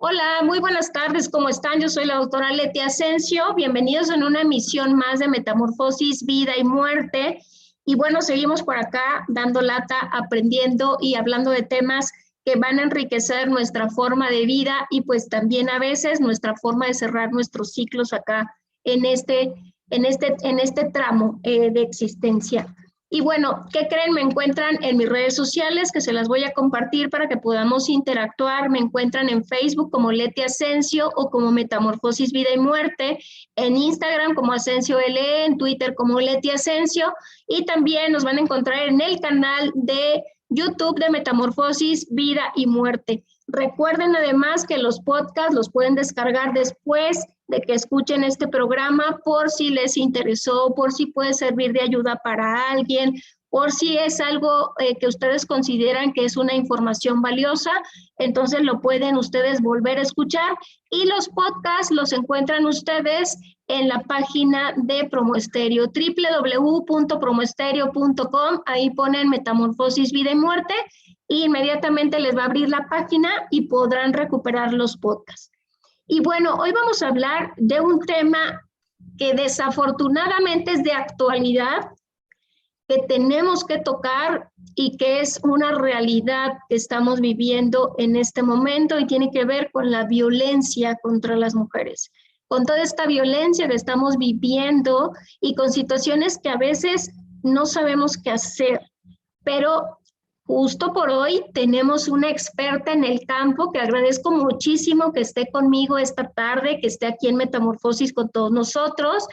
Hola, muy buenas tardes, ¿cómo están? Yo soy la doctora Leti Asensio. Bienvenidos en una emisión más de Metamorfosis, Vida y Muerte. Y bueno, seguimos por acá dando lata, aprendiendo y hablando de temas que van a enriquecer nuestra forma de vida y pues también a veces nuestra forma de cerrar nuestros ciclos acá en este tramo de existencia. Y bueno, ¿qué creen? Me encuentran en mis redes sociales que se las voy a compartir para que podamos interactuar. Me encuentran en Facebook como Leti Asensio o como Metamorfosis, Vida y Muerte, en Instagram como Asensio LE, en Twitter como Leti Asensio y también nos van a encontrar en el canal de YouTube de Metamorfosis, Vida y Muerte. Recuerden además que los podcasts los pueden descargar después de que escuchen este programa por si les interesó, por si puede servir de ayuda para alguien, por si es algo que ustedes consideran que es una información valiosa, entonces lo pueden ustedes volver a escuchar y los podcasts los encuentran ustedes en la página de Promoestereo, www.promoestereo.com, ahí ponen Metamorfosis, Vida y Muerte y inmediatamente les va a abrir la página y podrán recuperar los podcasts. Y bueno, hoy vamos a hablar de un tema que desafortunadamente es de actualidad, que tenemos que tocar y que es una realidad que estamos viviendo en este momento y tiene que ver con la violencia contra las mujeres, con toda esta violencia que estamos viviendo y con situaciones que a veces no sabemos qué hacer, pero justo por hoy tenemos una experta en el campo que agradezco muchísimo que esté conmigo esta tarde, que esté aquí en Metamorfosis con todos nosotros.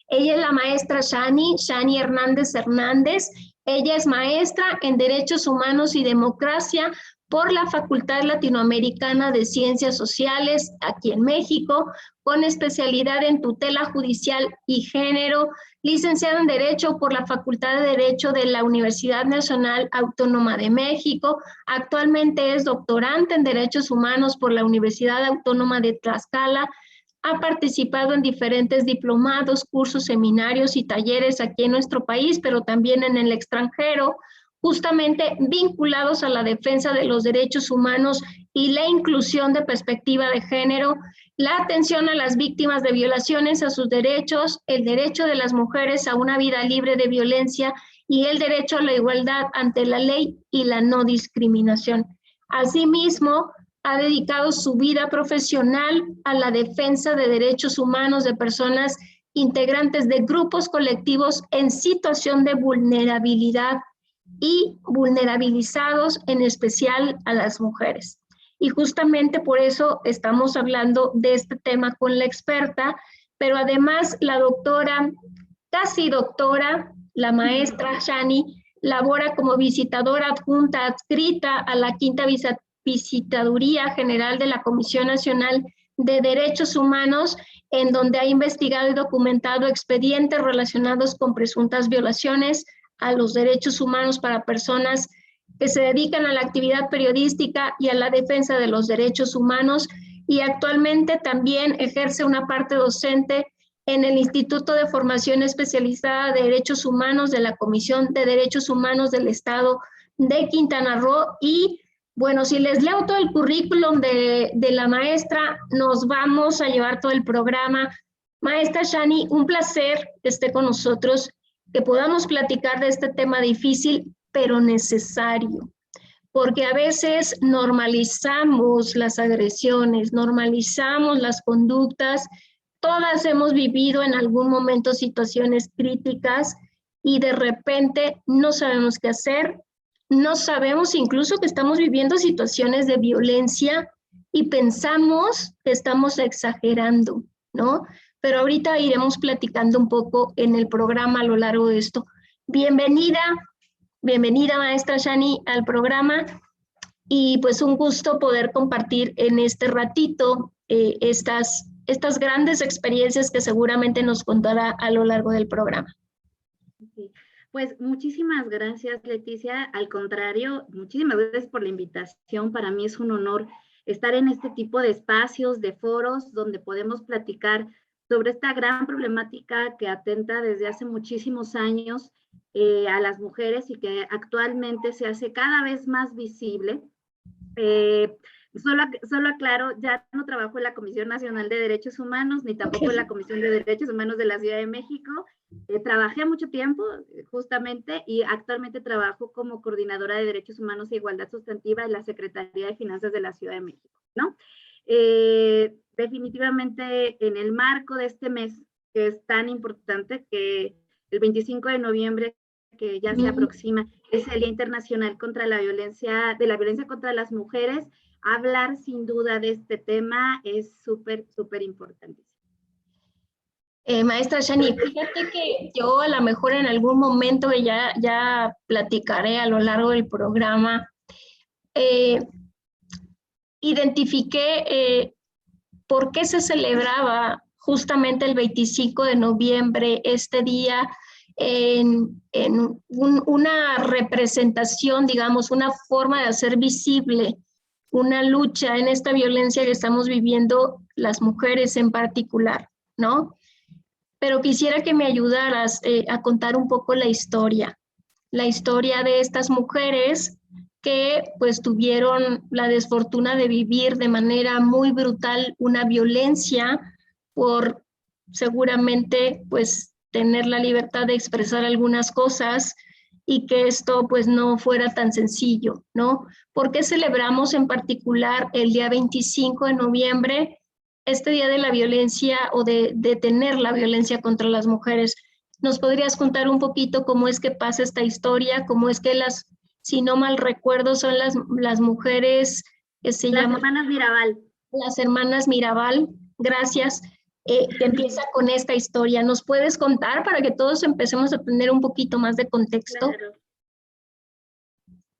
Ella es la maestra Shani Hernández Hernández. Ella es maestra en Derechos Humanos y Democracia por la Facultad Latinoamericana de Ciencias Sociales aquí en México, con especialidad en tutela judicial y género, licenciada en Derecho por la Facultad de Derecho de la Universidad Nacional Autónoma de México. Actualmente es doctorante en Derechos Humanos por la Universidad Autónoma de Tlaxcala. Ha participado en diferentes diplomados, cursos, seminarios y talleres aquí en nuestro país, pero también en el extranjero, justamente vinculados a la defensa de los derechos humanos y la inclusión de perspectiva de género, la atención a las víctimas de violaciones a sus derechos, el derecho de las mujeres a una vida libre de violencia y el derecho a la igualdad ante la ley y la no discriminación. Asimismo, ha dedicado su vida profesional a la defensa de derechos humanos de personas integrantes de grupos colectivos en situación de vulnerabilidad y vulnerabilizados, en especial a las mujeres. Y justamente por eso estamos hablando de este tema con la experta, pero además la doctora, casi doctora, la maestra Shani, labora como visitadora adjunta adscrita a la quinta Visitaduría General de la Comisión Nacional de Derechos Humanos, en donde ha investigado y documentado expedientes relacionados con presuntas violaciones a los derechos humanos para personas que se dedican a la actividad periodística y a la defensa de los derechos humanos, y actualmente también ejerce una parte docente en el Instituto de Formación Especializada de Derechos Humanos de la Comisión de Derechos Humanos del Estado de Quintana Roo. Y bueno, si les leo todo el currículum de la maestra, nos vamos a llevar todo el programa. Maestra Shani, un placer que esté con nosotros, que podamos platicar de este tema difícil, pero necesario, porque a veces normalizamos las agresiones, normalizamos las conductas, todas hemos vivido en algún momento situaciones críticas y de repente no sabemos qué hacer, no sabemos incluso que estamos viviendo situaciones de violencia y pensamos que estamos exagerando, ¿no? Pero ahorita iremos platicando un poco en el programa a lo largo de esto. Bienvenida, bienvenida maestra Shani al programa y pues un gusto poder compartir en este ratito estas grandes experiencias que seguramente nos contará a lo largo del programa. Sí. Pues muchísimas gracias, Leticia. Al contrario, muchísimas gracias por la invitación. Para mí es un honor estar en este tipo de espacios, de foros, donde podemos platicar sobre esta gran problemática que atenta desde hace muchísimos años a las mujeres y que actualmente se hace cada vez más visible. Solo aclaro, ya no trabajo en la Comisión Nacional de Derechos Humanos, ni tampoco en la Comisión de Derechos Humanos de la Ciudad de México. Trabajé mucho tiempo, justamente, y actualmente trabajo como coordinadora de Derechos Humanos e Igualdad Sustantiva en la Secretaría de Finanzas de la Ciudad de México, ¿no? Definitivamente, en el marco de este mes, que es tan importante, que el 25 de noviembre, que ya se aproxima, es el Día Internacional contra la violencia contra las mujeres. Hablar sin duda de este tema es súper, súper importante. Maestra Shani, fíjate que yo a lo mejor en algún momento ya platicaré a lo largo del programa, identifiqué por qué se celebraba justamente el 25 de noviembre este día en una representación, digamos, una forma de hacer visible una lucha en esta violencia que estamos viviendo las mujeres en particular, ¿no? Pero quisiera que me ayudaras a contar un poco la historia de estas mujeres que pues tuvieron la desfortuna de vivir de manera muy brutal una violencia por seguramente pues tener la libertad de expresar algunas cosas y que esto pues no fuera tan sencillo, ¿no? ¿Por qué celebramos en particular el día 25 de noviembre, este día de la violencia o de detener la violencia contra las mujeres? ¿Nos podrías contar un poquito cómo es que pasa esta historia? ¿Cómo es que si no mal recuerdo, son las mujeres que se llaman... Las hermanas Mirabal. Las hermanas Mirabal, gracias, que empieza con esta historia. ¿Nos puedes contar para que todos empecemos a tener un poquito más de contexto?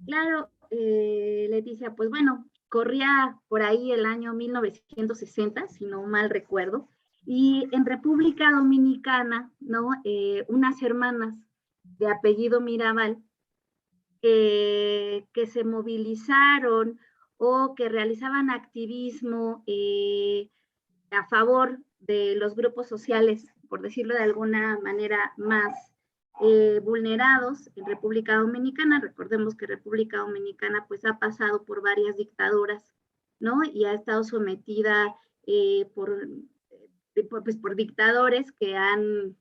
Claro, Leticia, pues bueno, corría por ahí el año 1960, si no mal recuerdo, y en República Dominicana, ¿no? Unas hermanas de apellido Mirabal que se movilizaron o que realizaban activismo a favor de los grupos sociales, por decirlo de alguna manera, más vulnerados en República Dominicana. Recordemos que República Dominicana pues ha pasado por varias dictaduras, ¿no? Y ha estado sometida por dictadores que han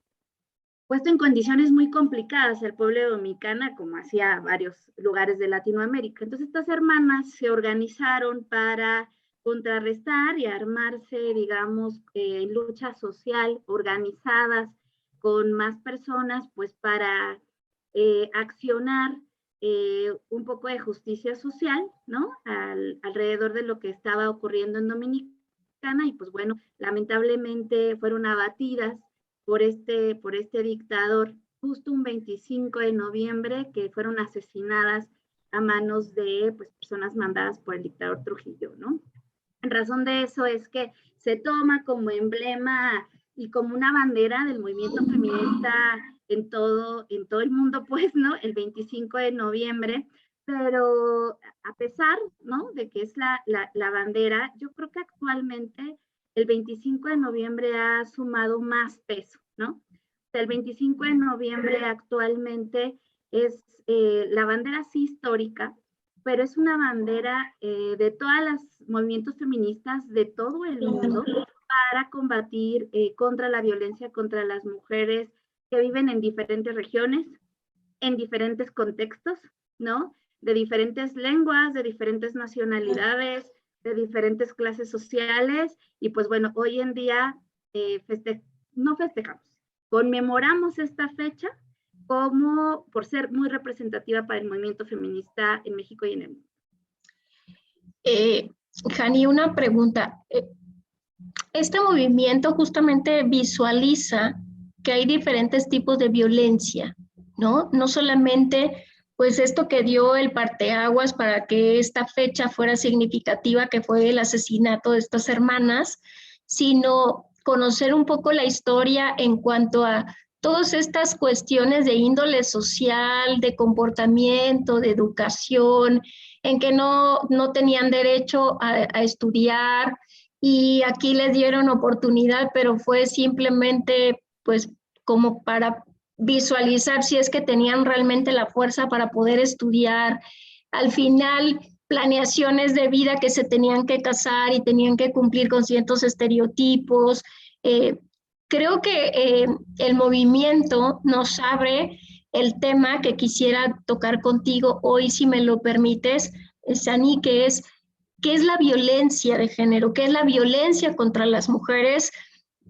puesto en condiciones muy complicadas al pueblo dominicano, como hacía varios lugares de Latinoamérica. Entonces estas hermanas se organizaron para contrarrestar y armarse, digamos, en lucha social, organizadas con más personas, pues para accionar un poco de justicia social, ¿no? Alrededor de lo que estaba ocurriendo en Dominicana, y pues bueno, lamentablemente fueron abatidas por este dictador justo un 25 de noviembre, que fueron asesinadas a manos de pues, personas mandadas por el dictador Trujillo, ¿no? En razón de eso es que se toma como emblema y como una bandera del movimiento feminista en todo el mundo, pues, ¿no? El 25 de noviembre, pero a pesar, ¿no? De que es la bandera, yo creo que actualmente el 25 de noviembre ha sumado más peso, ¿no? El 25 de noviembre actualmente es la bandera sí histórica, pero es una bandera de todos los movimientos feministas de todo el mundo para combatir contra la violencia contra las mujeres que viven en diferentes regiones, en diferentes contextos, ¿no? De diferentes lenguas, de diferentes nacionalidades, de diferentes clases sociales, y pues bueno, hoy en día no festejamos, conmemoramos esta fecha como por ser muy representativa para el movimiento feminista en México y en el mundo. Jani, una pregunta. Este movimiento justamente visualiza que hay diferentes tipos de violencia, ¿no? No solamente pues esto que dio el parteaguas para que esta fecha fuera significativa, que fue el asesinato de estas hermanas, sino conocer un poco la historia en cuanto a todas estas cuestiones de índole social, de comportamiento, de educación, en que no tenían derecho a estudiar, y aquí les dieron oportunidad, pero fue simplemente pues como para visualizar si es que tenían realmente la fuerza para poder estudiar. Al final planeaciones de vida que se tenían que casar y tenían que cumplir con ciertos estereotipos. Creo que el movimiento nos abre el tema que quisiera tocar contigo hoy, si me lo permites, Sani, que es ¿qué es la violencia de género? ¿Qué es la violencia contra las mujeres?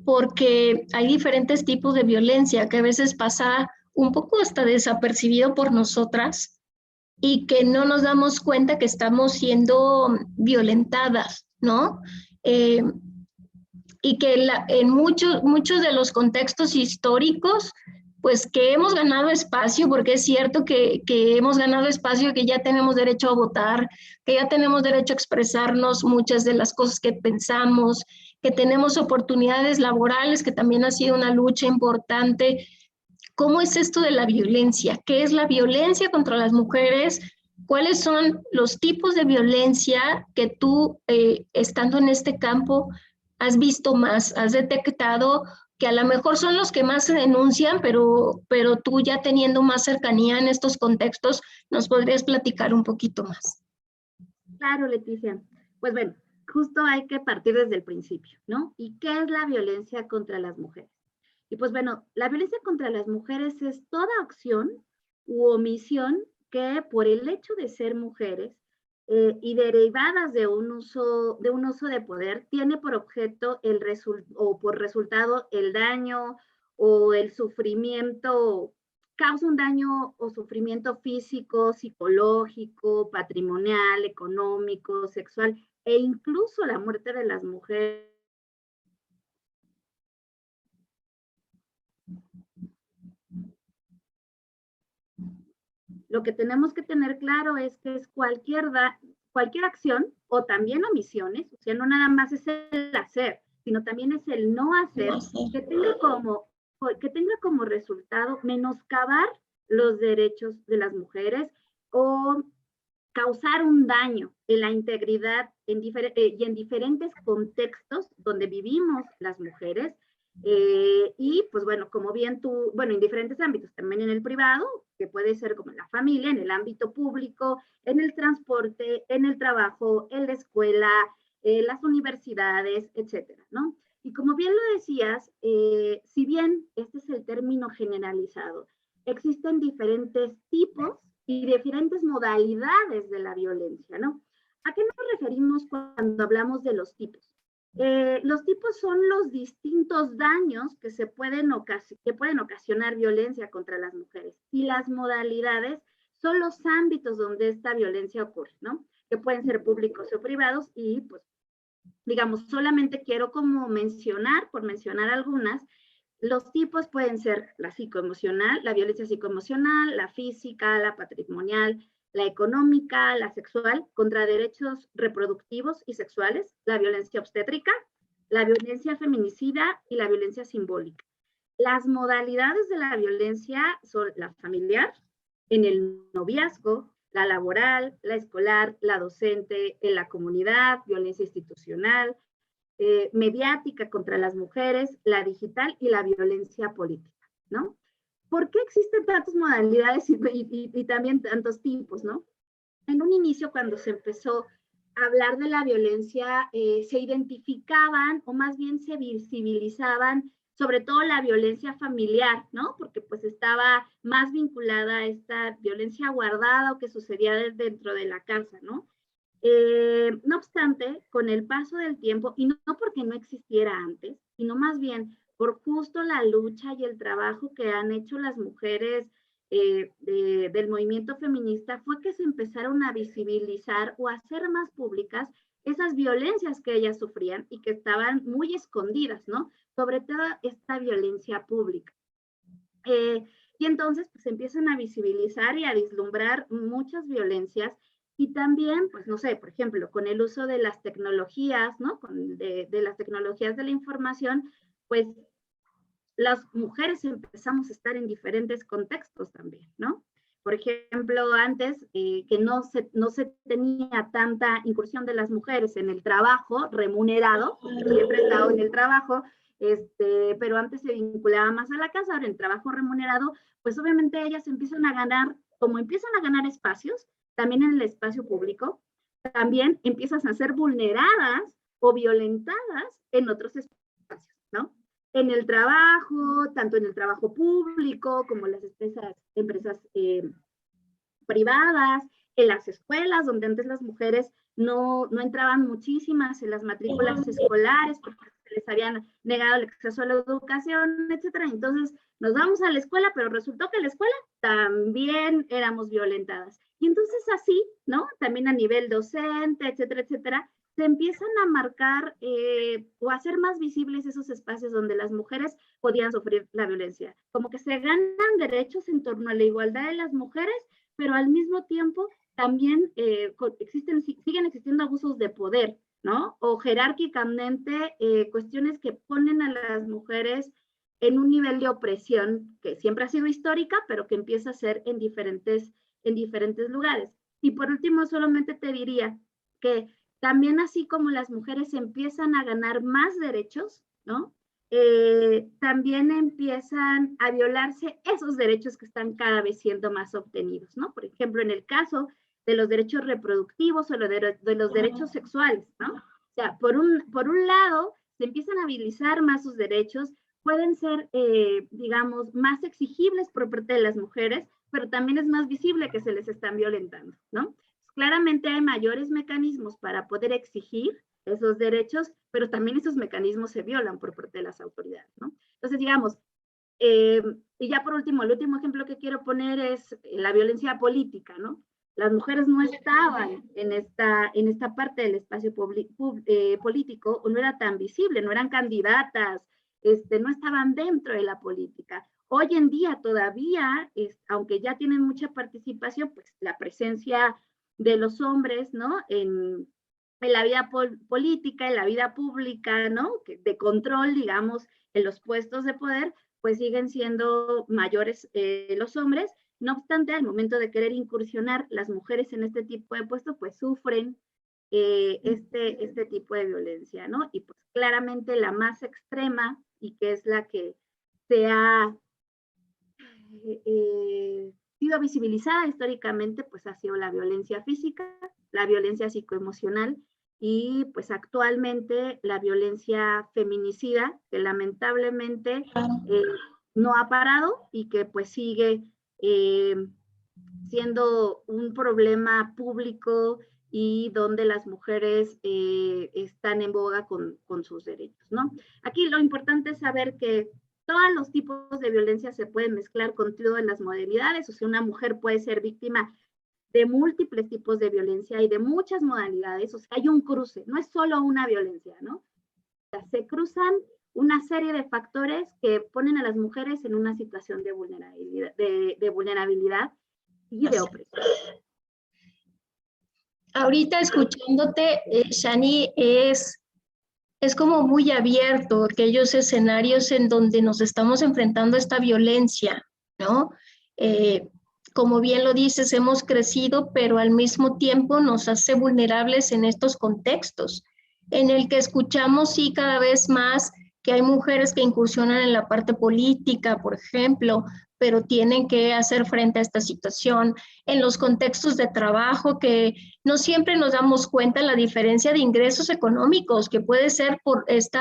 Porque hay diferentes tipos de violencia que a veces pasa un poco hasta desapercibido por nosotras y que no nos damos cuenta que estamos siendo violentadas, ¿no? Y que en muchos de los contextos históricos, pues que hemos ganado espacio, porque es cierto que hemos ganado espacio, que ya tenemos derecho a votar, que ya tenemos derecho a expresarnos muchas de las cosas que pensamos, que tenemos oportunidades laborales, que también ha sido una lucha importante. ¿Cómo es esto de la violencia? ¿Qué es la violencia contra las mujeres? ¿Cuáles son los tipos de violencia que tú, estando en este campo, has visto más, has detectado que a lo mejor son los que más se denuncian, pero tú ya teniendo más cercanía en estos contextos, nos podrías platicar un poquito más? Claro, Leticia. Pues bueno, justo hay que partir desde el principio, ¿no? ¿Y qué es la violencia contra las mujeres? Y pues bueno, la violencia contra las mujeres es toda acción u omisión que por el hecho de ser mujeres y derivadas de un uso de poder, tiene por objeto o por resultado el daño o el sufrimiento, causa un daño o sufrimiento físico, psicológico, patrimonial, económico, sexual e incluso la muerte de las mujeres. Lo que tenemos que tener claro es que es cualquier acción o también omisiones, o sea, no nada más es el hacer, sino también es el no hacer, que tenga como resultado menoscabar los derechos de las mujeres o causar un daño en la integridad y en diferentes contextos donde vivimos las mujeres. Y pues bueno, como bien tú, bueno, en diferentes ámbitos, también en el privado, que puede ser como en la familia, en el ámbito público, en el transporte, en el trabajo, en la escuela, las universidades, etcétera, ¿no? Y como bien lo decías, si bien este es el término generalizado, existen diferentes tipos y diferentes modalidades de la violencia, ¿no? ¿A qué nos referimos cuando hablamos de los tipos? Los tipos son los distintos daños que pueden ocasionar violencia contra las mujeres, y las modalidades son los ámbitos donde esta violencia ocurre, ¿no? Que pueden ser públicos o privados, y pues, digamos, solamente quiero como mencionar, por mencionar algunas, los tipos pueden ser la psicoemocional, la violencia psicoemocional, la física, la patrimonial, la económica, la sexual, contra derechos reproductivos y sexuales, la violencia obstétrica, la violencia feminicida y la violencia simbólica. Las modalidades de la violencia son la familiar, en el noviazgo, la laboral, la escolar, la docente, en la comunidad, violencia institucional, mediática contra las mujeres, la digital y la violencia política, ¿no? ¿Por qué existen tantas modalidades y también tantos tipos, no? En un inicio, cuando se empezó a hablar de la violencia, se identificaban, o más bien se visibilizaban, sobre todo la violencia familiar, ¿no? Porque pues estaba más vinculada a esta violencia guardada o que sucedía dentro de la casa, ¿no? No obstante, con el paso del tiempo, y no porque no existiera antes, sino más bien por justo la lucha y el trabajo que han hecho las mujeres del movimiento feminista, fue que se empezaron a visibilizar o a hacer más públicas esas violencias que ellas sufrían y que estaban muy escondidas, ¿no? Sobre todo esta violencia pública. Y entonces pues empiezan a visibilizar y a vislumbrar muchas violencias. Y también, pues no sé, por ejemplo, con el uso de las tecnologías, ¿no? De las tecnologías de la información, pues las mujeres empezamos a estar en diferentes contextos también, ¿no? Por ejemplo, antes que no se tenía tanta incursión de las mujeres en el trabajo remunerado, siempre he estado en el trabajo, pero antes se vinculaba más a la casa. Ahora en el trabajo remunerado, pues obviamente ellas empiezan a ganar, como empiezan a ganar espacios, también en el espacio público, también empiezan a ser vulneradas o violentadas en otros espacios, ¿no? En el trabajo, tanto en el trabajo público como en las empresas privadas, en las escuelas, donde antes las mujeres no entraban muchísimas en las matrículas escolares porque se les habían negado el acceso a la educación, etcétera. Entonces nos vamos a la escuela, pero resultó que en la escuela también éramos violentadas. Y entonces así, ¿no? También a nivel docente, etcétera, etcétera, se empiezan a marcar o a hacer más visibles esos espacios donde las mujeres podían sufrir la violencia. Como que se ganan derechos en torno a la igualdad de las mujeres, pero al mismo tiempo también siguen existiendo abusos de poder, ¿no? O jerárquicamente cuestiones que ponen a las mujeres en un nivel de opresión que siempre ha sido histórica, pero que empieza a ser en diferentes lugares. Y por último, solamente te diría que también así como las mujeres empiezan a ganar más derechos, ¿no? También empiezan a violarse esos derechos que están cada vez siendo más obtenidos, ¿no? Por ejemplo, en el caso de los derechos reproductivos o de los derechos sexuales, ¿no? O sea, por un lado, se empiezan a visibilizar más sus derechos, pueden ser, digamos, más exigibles por parte de las mujeres, pero también es más visible que se les están violentando, ¿no? Claramente hay mayores mecanismos para poder exigir esos derechos, pero también esos mecanismos se violan por parte de las autoridades, ¿no? Entonces, digamos, y ya por último, el último ejemplo que quiero poner es la violencia política, ¿no? Las mujeres no estaban en esta parte del espacio político, o no era tan visible, no eran candidatas, no estaban dentro de la política. Hoy en día todavía, aunque ya tienen mucha participación, pues la presencia de los hombres, ¿no? En la vida política, en la vida pública, ¿no? De control, digamos, en los puestos de poder, pues siguen siendo mayores los hombres. No obstante, al momento de querer incursionar las mujeres en este tipo de puestos, pues sufren este tipo de violencia, ¿no? Y pues claramente la más extrema, y que es la que se ha sido visibilizada históricamente, pues ha sido la violencia física, la violencia psicoemocional y pues actualmente la violencia feminicida, que lamentablemente no ha parado y que pues sigue siendo un problema público y donde las mujeres están en boga con sus derechos, ¿no? Aquí lo importante es saber que todos los tipos de violencia se pueden mezclar con todas las modalidades, o sea, una mujer puede ser víctima de múltiples tipos de violencia y de muchas modalidades, o sea, hay un cruce, no es solo una violencia, ¿no? O sea, se cruzan una serie de factores que ponen a las mujeres en una situación de vulnerabilidad y de opresión. Ahorita escuchándote, Shani, es como muy abierto aquellos escenarios en donde nos estamos enfrentando a esta violencia, ¿no? Como bien lo dices, hemos crecido, pero al mismo tiempo nos hace vulnerables en estos contextos, en el que escuchamos sí cada vez más que hay mujeres que incursionan en la parte política, por ejemplo, pero tienen que hacer frente a esta situación, en los contextos de trabajo que no siempre nos damos cuenta de la diferencia de ingresos económicos que puede ser por este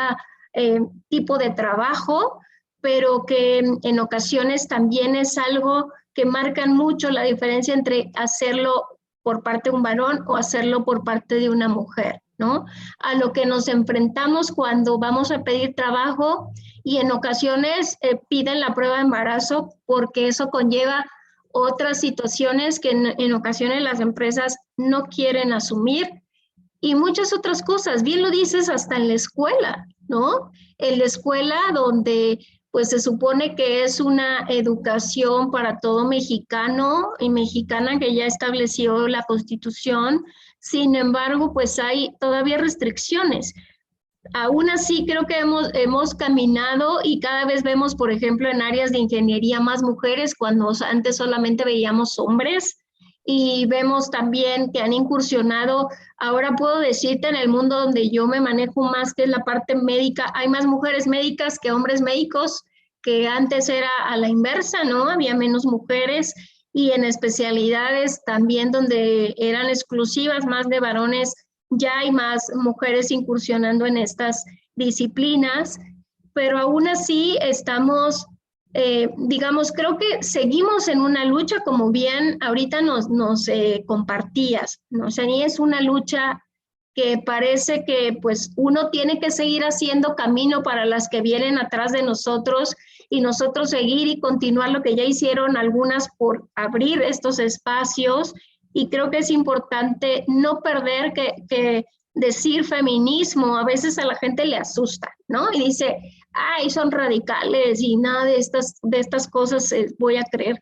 tipo de trabajo, pero que en ocasiones también es algo que marcan mucho la diferencia entre hacerlo por parte de un varón o hacerlo por parte de una mujer, ¿no? A lo que nos enfrentamos cuando vamos a pedir trabajo y en ocasiones piden la prueba de embarazo porque eso conlleva otras situaciones que en ocasiones las empresas no quieren asumir y muchas otras cosas. Bien lo dices, hasta en la escuela, ¿no? En la escuela donde pues se supone que es una educación para todo mexicano y mexicana que ya estableció la Constitución. Sin embargo, pues hay todavía restricciones. Aún así, creo que hemos caminado y cada vez vemos, por ejemplo, en áreas de ingeniería más mujeres cuando antes solamente veíamos hombres y vemos también que han incursionado, ahora puedo decirte en el mundo donde yo me manejo más, que es la parte médica, hay más mujeres médicas que hombres médicos, que antes era a la inversa, ¿no? Había menos mujeres y en especialidades también donde eran exclusivas más de varones, ya hay más mujeres incursionando en estas disciplinas, pero aún así estamos, digamos, creo que seguimos en una lucha, como bien ahorita nos compartías, ¿no? O sea, y es una lucha que parece que pues uno tiene que seguir haciendo camino para las que vienen atrás de nosotros y nosotros seguir y continuar lo que ya hicieron algunas por abrir estos espacios, y creo que es importante no perder que decir feminismo a veces a la gente le asusta, ¿no? Y dice, ay, son radicales y nada de estas cosas voy a creer.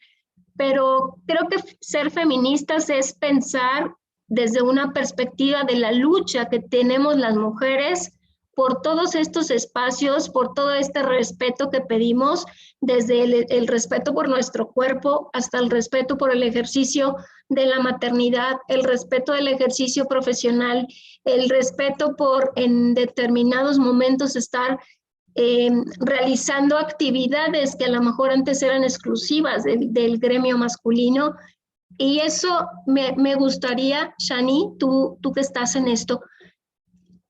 Pero creo que ser feministas es pensar desde una perspectiva de la lucha que tenemos las mujeres por todos estos espacios, por todo este respeto que pedimos, desde el respeto por nuestro cuerpo hasta el respeto por el ejercicio de la maternidad, el respeto del ejercicio profesional, el respeto por en determinados momentos estar realizando actividades que a lo mejor antes eran exclusivas del gremio masculino. Y eso me gustaría, Shani, tú que estás en esto,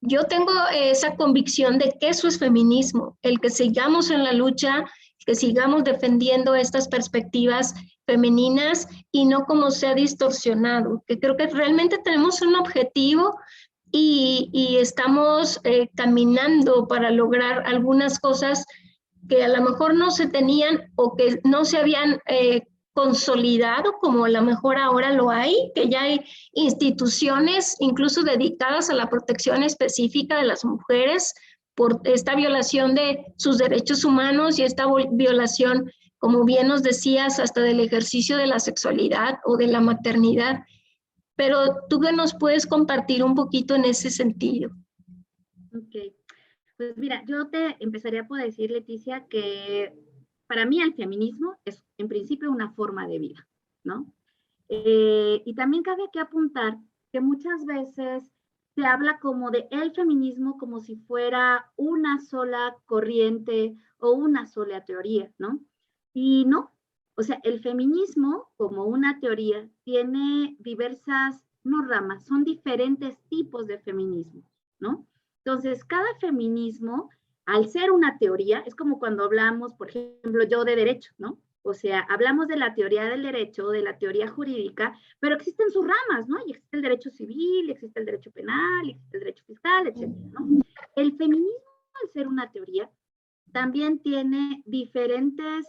yo tengo esa convicción de que eso es feminismo, el que sigamos en la lucha, que sigamos defendiendo estas perspectivas femeninas y no como se ha distorsionado, que creo que realmente tenemos un objetivo y estamos caminando para lograr algunas cosas que a lo mejor no se tenían o que no se habían consolidado como a lo mejor ahora lo hay, que ya hay instituciones incluso dedicadas a la protección específica de las mujeres por esta violación de sus derechos humanos y esta violación, como bien nos decías, hasta del ejercicio de la sexualidad o de la maternidad. Pero tú que nos puedes compartir un poquito en ese sentido. Ok, pues mira, yo te empezaría por decir, Leticia, que para mí el feminismo es en principio una forma de vida, ¿no? Y también cabe aquí apuntar que muchas veces se habla como de el feminismo como si fuera una sola corriente o una sola teoría, ¿no? Y no, o sea, el feminismo como una teoría tiene diversas, no ramas, son diferentes tipos de feminismo, ¿no? Entonces, cada feminismo, al ser una teoría, es como cuando hablamos, por ejemplo, yo de derecho, ¿no? O sea, hablamos de la teoría del derecho, de la teoría jurídica, pero existen sus ramas, ¿no? Y existe el derecho civil, existe el derecho penal, existe el derecho fiscal, etcétera, ¿no? El feminismo, al ser una teoría, también tiene diferentes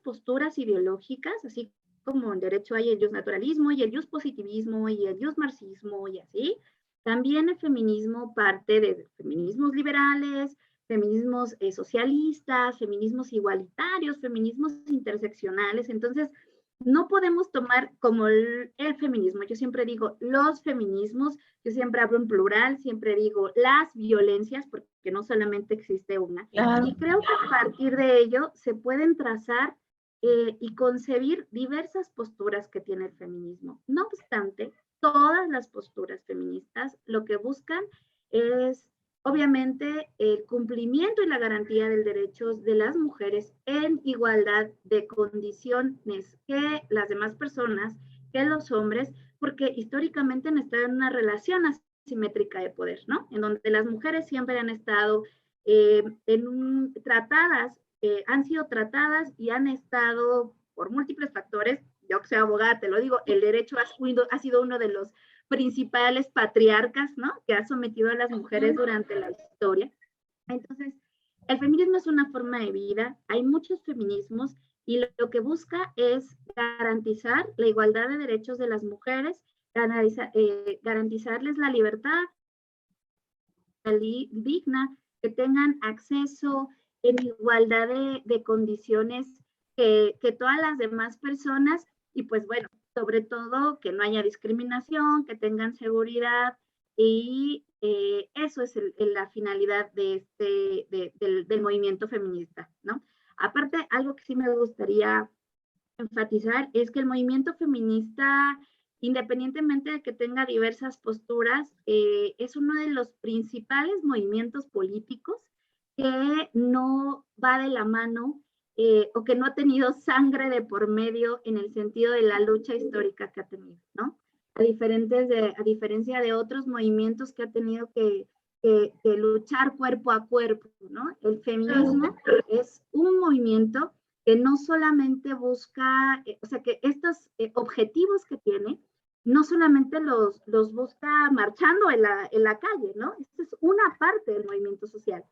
posturas ideológicas, así como en derecho hay el justnaturalismo y el justpositivismo y el justmarxismo y así. También el feminismo parte de feminismos liberales, feminismos socialistas, feminismos igualitarios, feminismos interseccionales. Entonces, no podemos tomar como el feminismo. Yo siempre digo los feminismos, yo siempre hablo en plural, siempre digo las violencias, porque no solamente existe una. Claro. Y creo que a partir de ello se pueden trazar y concebir diversas posturas que tiene el feminismo. No obstante, todas las posturas feministas lo que buscan es obviamente el cumplimiento y la garantía de derechos de las mujeres en igualdad de condiciones que las demás personas, que los hombres, porque históricamente han estado en una relación asimétrica de poder, ¿no? En donde las mujeres siempre han estado tratadas, han sido tratadas y han estado por múltiples factores. Yo que soy abogada, te lo digo, el derecho ha sido uno de los principales patriarcas, ¿no? Que ha sometido a las mujeres durante la historia. Entonces, el feminismo es una forma de vida, hay muchos feminismos y lo que busca es garantizar la igualdad de derechos de las mujeres, garantizarles la libertad digna, que tengan acceso en igualdad de condiciones que todas las demás personas y pues bueno, sobre todo que no haya discriminación, que tengan seguridad y eso es la finalidad del movimiento feminista, ¿no? Aparte, algo que sí me gustaría enfatizar es que el movimiento feminista, independientemente de que tenga diversas posturas, es uno de los principales movimientos políticos que no va de la mano o que no ha tenido sangre de por medio en el sentido de la lucha histórica que ha tenido, ¿no? A diferencia de otros movimientos que ha tenido que luchar cuerpo a cuerpo, ¿no? El feminismo es un movimiento que no solamente busca, o sea, que estos objetivos que tiene, no solamente los busca marchando en la calle, ¿no? Esta es una parte del movimiento social.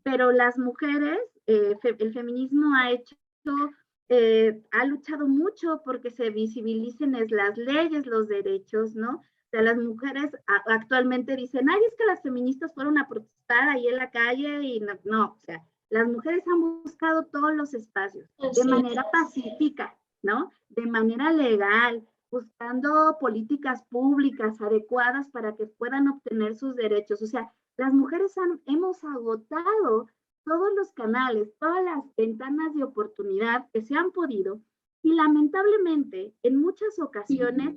Pero las mujeres, el feminismo ha luchado mucho porque se visibilicen las leyes, los derechos, ¿no? O sea, las mujeres actualmente dicen, ay, es que las feministas fueron a protestar ahí en la calle y no, o sea, las mujeres han buscado todos los espacios de manera pacífica, ¿no? De manera legal, buscando políticas públicas adecuadas para que puedan obtener sus derechos. O sea, las mujeres hemos agotado todos los canales, todas las ventanas de oportunidad que se han podido y lamentablemente en muchas ocasiones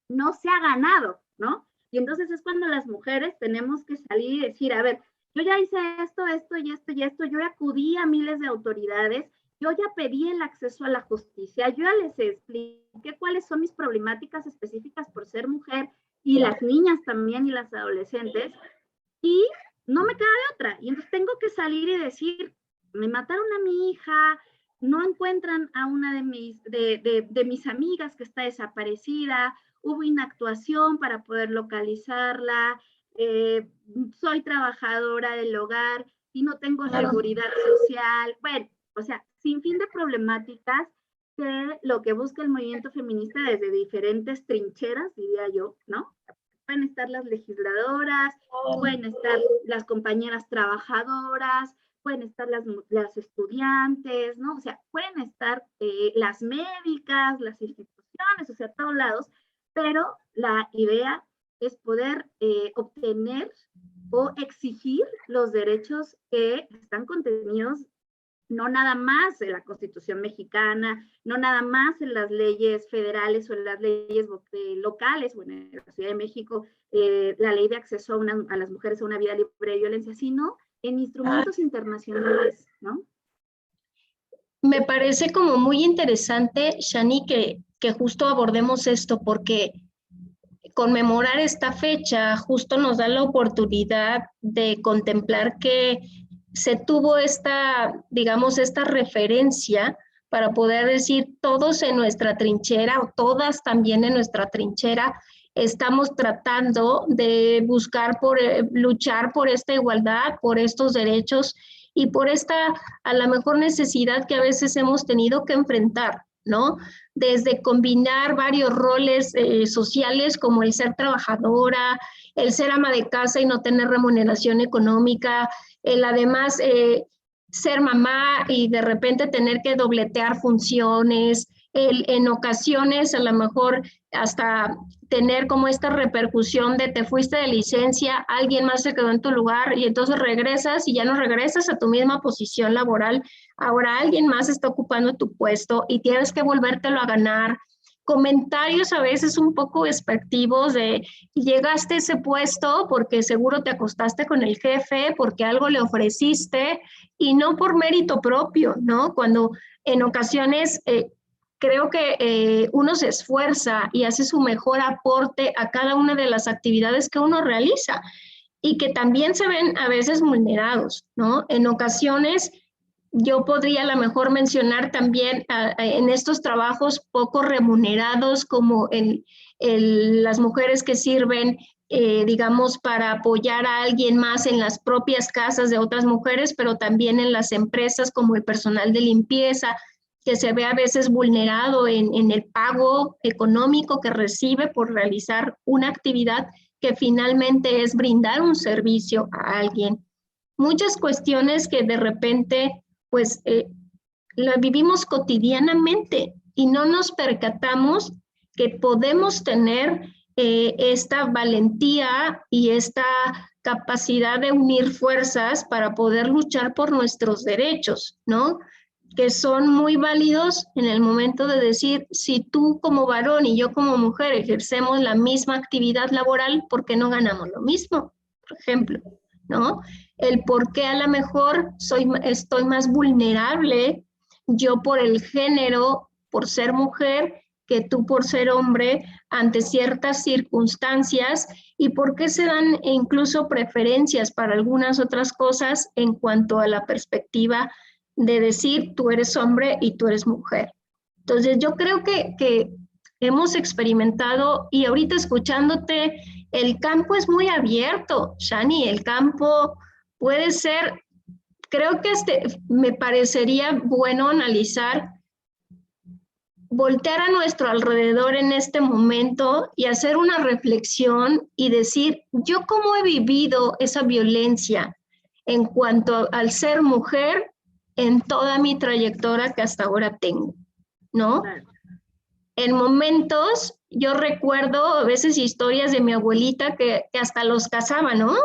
no se ha ganado, ¿no? Y entonces es cuando las mujeres tenemos que salir y decir, a ver, yo ya hice esto, esto y esto y esto, yo acudí a miles de autoridades, yo ya pedí el acceso a la justicia, yo ya les expliqué cuáles son mis problemáticas específicas por ser mujer y las niñas también y las adolescentes, y no me queda de otra. Y entonces tengo que salir y decir, me mataron a mi hija, no encuentran a una de mis amigas que está desaparecida, hubo inactuación para poder localizarla, soy trabajadora del hogar y no tengo seguridad social. Bueno, o sea, sin fin de problemáticas que lo que busca el movimiento feminista desde diferentes trincheras, diría yo, ¿no? Pueden estar las legisladoras, pueden estar las compañeras trabajadoras, pueden estar las estudiantes, ¿no? O sea, pueden estar las médicas, las instituciones, o sea, a todos lados, pero la idea es poder obtener o exigir los derechos que están contenidos no nada más en la Constitución mexicana, no nada más en las leyes federales o en las leyes locales, bueno, en la Ciudad de México, la ley de acceso a las mujeres a una vida libre de violencia, sino en instrumentos internacionales, ¿no? Me parece como muy interesante, Shani, que justo abordemos esto, porque conmemorar esta fecha justo nos da la oportunidad de contemplar que se tuvo esta, digamos, esta referencia para poder decir todos en nuestra trinchera o todas también en nuestra trinchera estamos tratando de buscar luchar por esta igualdad, por estos derechos y por esta a la mejor necesidad que a veces hemos tenido que enfrentar, ¿no? Desde combinar varios roles sociales como el ser trabajadora, el ser ama de casa y no tener remuneración económica, el además ser mamá y de repente tener que dobletear funciones, en ocasiones a lo mejor hasta tener como esta repercusión de te fuiste de licencia, alguien más se quedó en tu lugar y entonces regresas y ya no regresas a tu misma posición laboral, ahora alguien más está ocupando tu puesto y tienes que volvértelo a ganar. Comentarios a veces un poco despectivos de llegaste a ese puesto porque seguro te acostaste con el jefe, porque algo le ofreciste y no por mérito propio, ¿no? Cuando en ocasiones creo que uno se esfuerza y hace su mejor aporte a cada una de las actividades que uno realiza y que también se ven a veces vulnerados, ¿no? En ocasiones yo podría a lo mejor mencionar también en estos trabajos poco remunerados como las mujeres que sirven, digamos, para apoyar a alguien más en las propias casas de otras mujeres, pero también en las empresas como el personal de limpieza, que se ve a veces vulnerado en el pago económico que recibe por realizar una actividad que finalmente es brindar un servicio a alguien. Muchas cuestiones que de repente pues la vivimos cotidianamente y no nos percatamos que podemos tener esta valentía y esta capacidad de unir fuerzas para poder luchar por nuestros derechos, ¿no? Que son muy válidos en el momento de decir, si tú como varón y yo como mujer ejercemos la misma actividad laboral, ¿por qué no ganamos lo mismo? Por ejemplo, ¿no? El por qué a lo mejor estoy más vulnerable yo por el género, por ser mujer, que tú por ser hombre, ante ciertas circunstancias, y por qué se dan incluso preferencias para algunas otras cosas en cuanto a la perspectiva de decir tú eres hombre y tú eres mujer. Entonces yo creo que hemos experimentado, y ahorita escuchándote, el campo es muy abierto, Shani, el campo puede ser, creo que me parecería bueno analizar, voltear a nuestro alrededor en este momento y hacer una reflexión y decir, yo cómo he vivido esa violencia en cuanto al ser mujer en toda mi trayectoria que hasta ahora tengo, ¿no? Claro. En momentos, yo recuerdo a veces historias de mi abuelita que hasta los casaban, ¿no?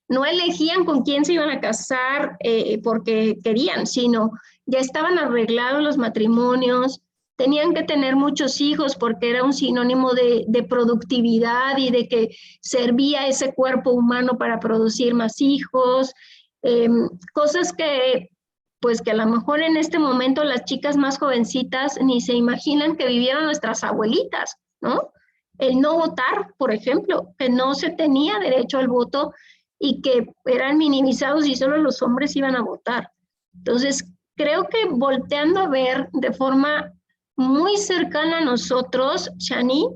No elegían con quién se iban a casar porque querían, sino ya estaban arreglados los matrimonios, tenían que tener muchos hijos porque era un sinónimo de productividad y de que servía ese cuerpo humano para producir más hijos, cosas que pues que a lo mejor en este momento las chicas más jovencitas ni se imaginan que vivieron nuestras abuelitas, ¿no? El no votar, por ejemplo, que no se tenía derecho al voto y que eran minimizados y solo los hombres iban a votar. Entonces, creo que volteando a ver de forma muy cercana a nosotros, Shani,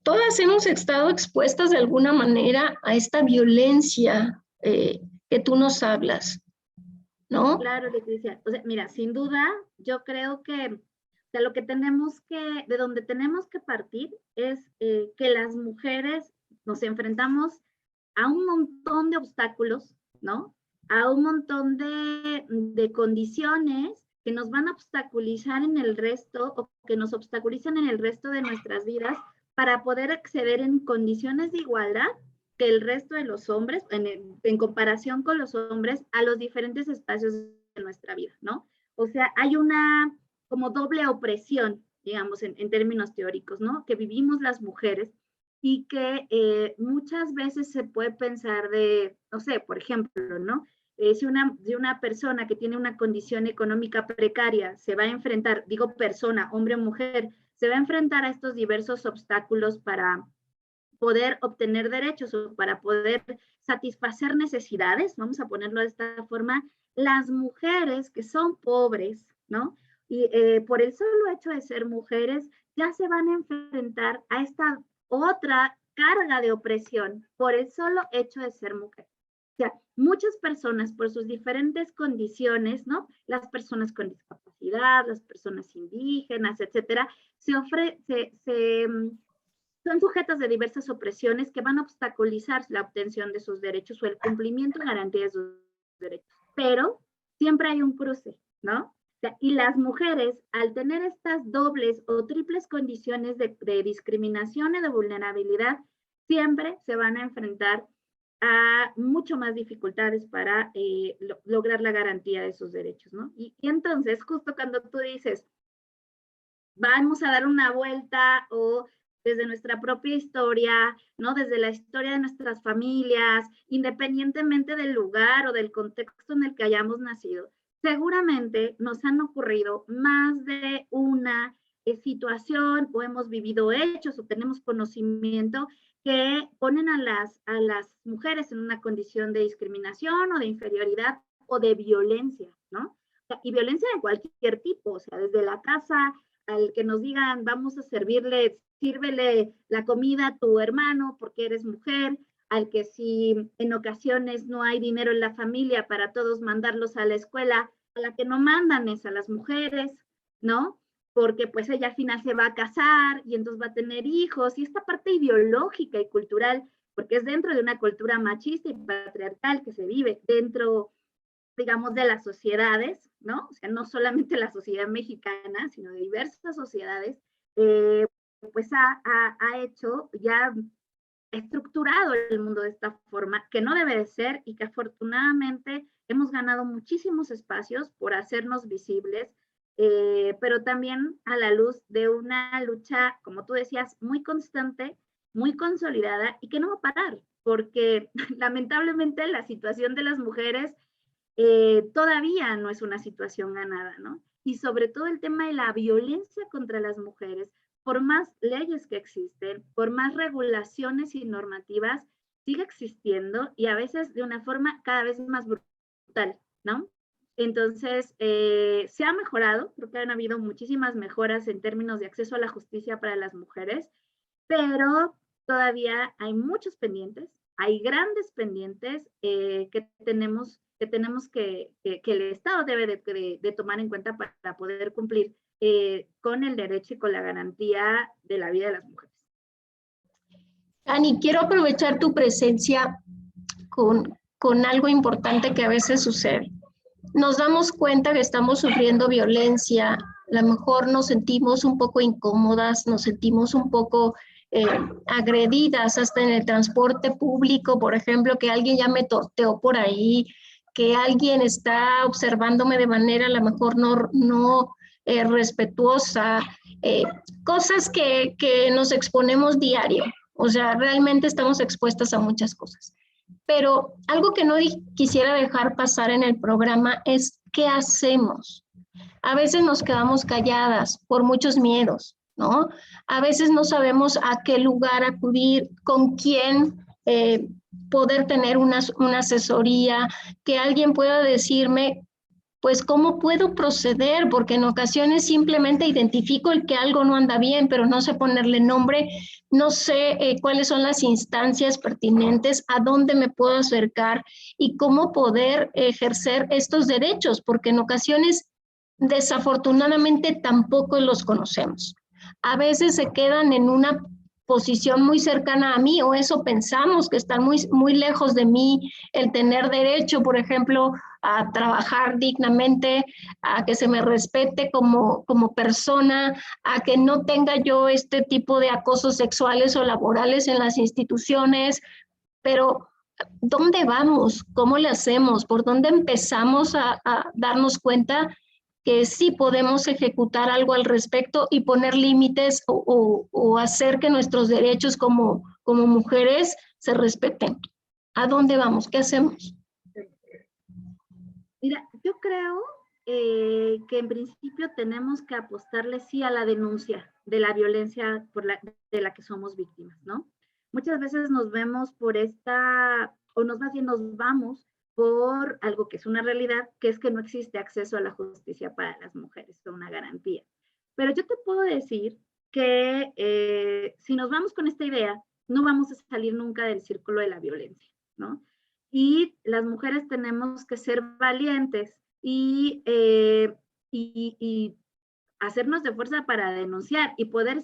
todas hemos estado expuestas de alguna manera a esta violencia que tú nos hablas, ¿no? Claro, Leticia. O sea, mira, sin duda, yo creo que de lo que tenemos que, de donde tenemos que partir es que las mujeres nos enfrentamos a un montón de obstáculos, ¿no? A un montón de condiciones que nos van a obstaculizar en el resto o que nos obstaculizan en el resto de nuestras vidas para poder acceder en condiciones de igualdad que el resto de los hombres, en comparación con los hombres, a los diferentes espacios de nuestra vida, ¿no? O sea, hay una como doble opresión, digamos, en términos teóricos, ¿no? Que vivimos las mujeres y que muchas veces se puede pensar de, no sé, por ejemplo, ¿no? Si una persona que tiene una condición económica precaria se va a enfrentar, digo persona, hombre o mujer, se va a enfrentar a estos diversos obstáculos para poder obtener derechos o para poder satisfacer necesidades, vamos a ponerlo de esta forma, las mujeres que son pobres, ¿no? Y por el solo hecho de ser mujeres, ya se van a enfrentar a esta otra carga de opresión por el solo hecho de ser mujer. O sea, muchas personas por sus diferentes condiciones, ¿no? Las personas con discapacidad, las personas indígenas, etcétera, son sujetas de diversas opresiones que van a obstaculizar la obtención de sus derechos o el cumplimiento y garantía de sus derechos. Pero siempre hay un cruce, ¿no? Y las mujeres, al tener estas dobles o triples condiciones de discriminación y de vulnerabilidad, siempre se van a enfrentar a mucho más dificultades para lograr la garantía de sus derechos, ¿no? Y entonces, justo cuando tú dices, vamos a dar una vuelta o desde nuestra propia historia, ¿no? Desde la historia de nuestras familias, independientemente del lugar o del contexto en el que hayamos nacido, seguramente nos han ocurrido más de una situación o hemos vivido hechos o tenemos conocimiento que ponen a las mujeres en una condición de discriminación o de inferioridad o de violencia, ¿no? Y violencia de cualquier tipo, o sea, desde la casa, al que nos digan, vamos a sírvele la comida a tu hermano porque eres mujer, al que si en ocasiones no hay dinero en la familia para todos mandarlos a la escuela, a la que no mandan es a las mujeres, ¿no? Porque pues ella al final se va a casar y entonces va a tener hijos, y esta parte ideológica y cultural, porque es dentro de una cultura machista y patriarcal que se vive dentro, digamos, de las sociedades, ¿no? O sea, no solamente la sociedad mexicana, sino de diversas sociedades, pues ha hecho, ya estructurado el mundo de esta forma, que no debe de ser y que afortunadamente hemos ganado muchísimos espacios por hacernos visibles, pero también a la luz de una lucha, como tú decías, muy constante, muy consolidada y que no va a parar, porque lamentablemente la situación de las mujeres todavía no es una situación ganada, ¿no? y sobre todo el tema de la violencia contra las mujeres, por más leyes que existen, por más regulaciones y normativas, sigue existiendo y a veces de una forma cada vez más brutal, ¿no? Entonces, se ha mejorado, creo que han habido muchísimas mejoras en términos de acceso a la justicia para las mujeres, pero todavía hay muchos pendientes, hay grandes pendientes que tenemos que el Estado debe de tomar en cuenta para poder cumplir con el derecho y con la garantía de la vida de las mujeres. Ani, quiero aprovechar tu presencia con algo importante que a veces sucede. Nos damos cuenta que estamos sufriendo violencia, a lo mejor nos sentimos un poco incómodas, nos sentimos un poco agredidas hasta en el transporte público, por ejemplo, que alguien ya me torteó por ahí, que alguien está observándome de manera a lo mejor no respetuosa, cosas que nos exponemos diario. O sea, realmente estamos expuestas a muchas cosas. Pero algo que no quisiera dejar pasar en el programa es qué hacemos. A veces nos quedamos calladas por muchos miedos, ¿no? A veces no sabemos a qué lugar acudir, con quién poder tener una asesoría, que alguien pueda decirme, pues, ¿cómo puedo proceder? Porque en ocasiones simplemente identifico el que algo no anda bien, pero no sé ponerle nombre, no sé cuáles son las instancias pertinentes, a dónde me puedo acercar y cómo poder ejercer estos derechos, porque en ocasiones desafortunadamente tampoco los conocemos. A veces se quedan en una posición muy cercana a mí, o eso pensamos, que están muy lejos de mí, el tener derecho, por ejemplo, a trabajar dignamente, a que se me respete como persona, a que no tenga yo este tipo de acosos sexuales o laborales en las instituciones, pero ¿dónde vamos? ¿Cómo le hacemos? ¿Por dónde empezamos a darnos cuenta que sí podemos ejecutar algo al respecto y poner límites o hacer que nuestros derechos como mujeres se respeten? ¿A dónde vamos? ¿Qué hacemos? Mira, yo creo que en principio tenemos que apostarle sí a la denuncia de la violencia de la que somos víctimas, ¿no? Muchas veces nos vemos por más bien nos vamos por algo que es una realidad, que es que no existe acceso a la justicia para las mujeres, es una garantía. Pero yo te puedo decir que si nos vamos con esta idea, no vamos a salir nunca del círculo de la violencia, ¿no? Y las mujeres tenemos que ser valientes y hacernos de fuerza para denunciar y poder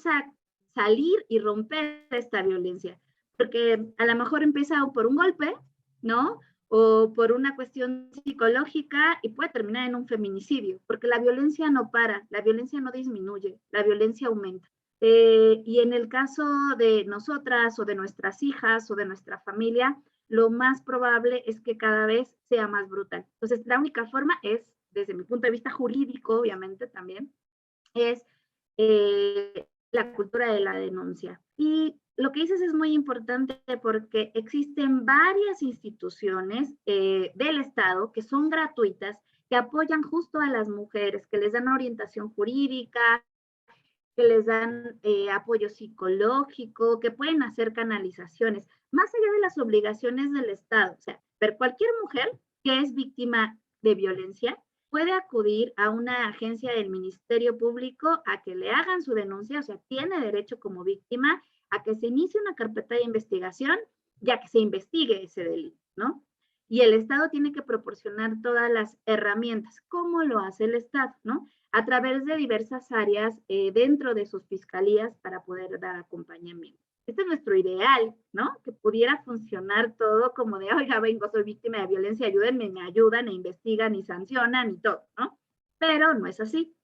salir y romper esta violencia. Porque a lo mejor empieza por un golpe, ¿no? O por una cuestión psicológica y puede terminar en un feminicidio, porque la violencia no para, la violencia no disminuye, la violencia aumenta. Y en el caso de nosotras o de nuestras hijas o de nuestra familia, lo más probable es que cada vez sea más brutal. Entonces, la única forma es, desde mi punto de vista jurídico, obviamente también, es la cultura de la denuncia. Y lo que dices es muy importante porque existen varias instituciones del Estado que son gratuitas, que apoyan justo a las mujeres, que les dan orientación jurídica, que les dan apoyo psicológico, que pueden hacer canalizaciones, más allá de las obligaciones del Estado. O sea, pero cualquier mujer que es víctima de violencia puede acudir a una agencia del Ministerio Público a que le hagan su denuncia, o sea, tiene derecho como víctima a que se inicie una carpeta de investigación y a que se investigue ese delito, ¿no? Y el Estado tiene que proporcionar todas las herramientas. ¿Cómo lo hace el Estado, no? A través de diversas áreas dentro de sus fiscalías para poder dar acompañamiento. Este es nuestro ideal, ¿no? Que pudiera funcionar todo como de, oiga, vengo, soy víctima de violencia, ayúdenme, me ayudan, e investigan, y sancionan, y todo, ¿no? Pero no es así.